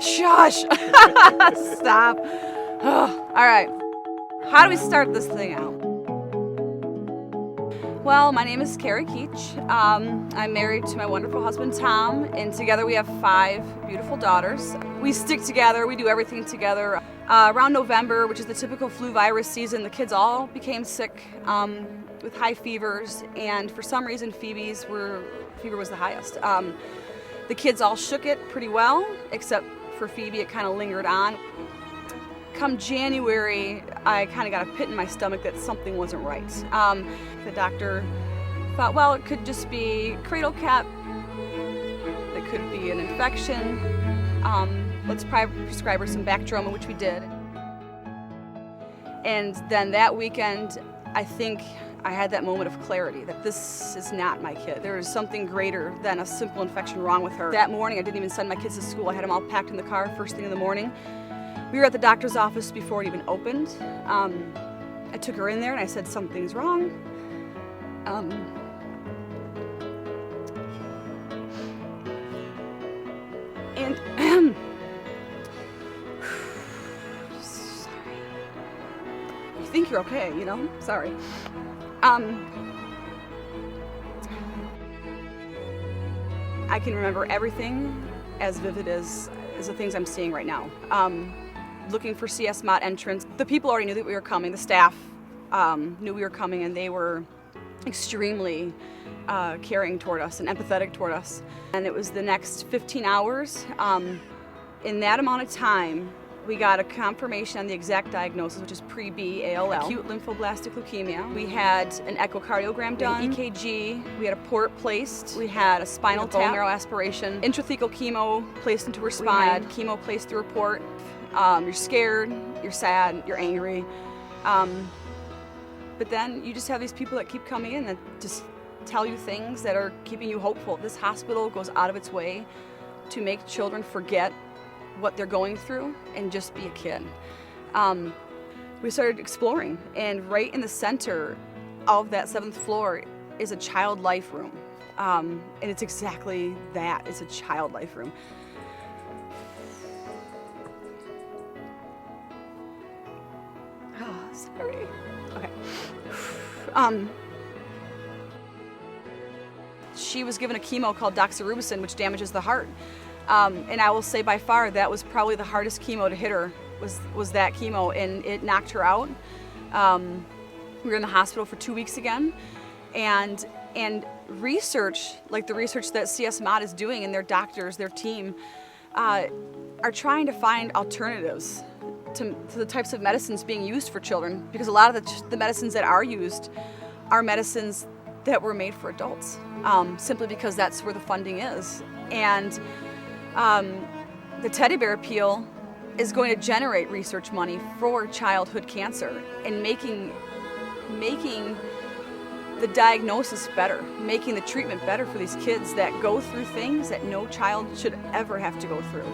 Shush! Stop. All right. How do we start this thing out? Well, my name is Carrie Keach. I'm married to my wonderful husband, Tom, and together we have 5 beautiful daughters. We stick together, we do everything together. Around November, which is the typical flu virus season, the kids all became sick with high fevers, and for some reason fever was the highest. The kids all shook it pretty well, except for Phoebe, it kind of lingered on. Come January, I kind of got a pit in my stomach that something wasn't right. The doctor thought, well, it could just be cradle cap, it could be an infection. Let's prescribe her some Bactrim, which we did. And then that weekend, I think I had that moment of clarity that this is not my kid. There is something greater than a simple infection wrong with her. That morning, I didn't even send my kids to school. I had them all packed in the car first thing in the morning. We were at the doctor's office before it even opened. I took her in there and I said, something's wrong. And sorry. You think you're okay, you know? Sorry. I can remember everything as vivid as the things I'm seeing right now. Looking for CS Mott entrance. The people already knew that we were coming. The staff knew we were coming, and they were extremely caring toward us and empathetic toward us. And it was the next 15 hours. In that amount of time, we got a confirmation on the exact diagnosis, which is pre-B ALL, acute lymphoblastic leukemia. We had an echocardiogram done, EKG, we had a port placed, we had a spinal tap, bone marrow aspiration, intrathecal chemo placed into her spine, chemo placed through her port. You're scared, you're sad, you're angry. But then you just have these people that keep coming in that just tell you things that are keeping you hopeful. This hospital goes out of its way to make children forget what they're going through and just be a kid. We started exploring, and right in the center of that 7th floor is a child life room. And it's exactly that, it's a child life room. Oh, sorry. Okay. She was given a chemo called doxorubicin, which damages the heart. And I will say by far that was probably the hardest chemo to hit her, was that chemo, and it knocked her out. We were in the hospital for 2 weeks again, and research, like the research that CS Mott is doing, and their doctors, their team, are trying to find alternatives to the types of medicines being used for children, because a lot of the medicines that are used are medicines that were made for adults, simply because that's where the funding is. And the teddy bear appeal is going to generate research money for childhood cancer and making the diagnosis better, making the treatment better for these kids that go through things that no child should ever have to go through.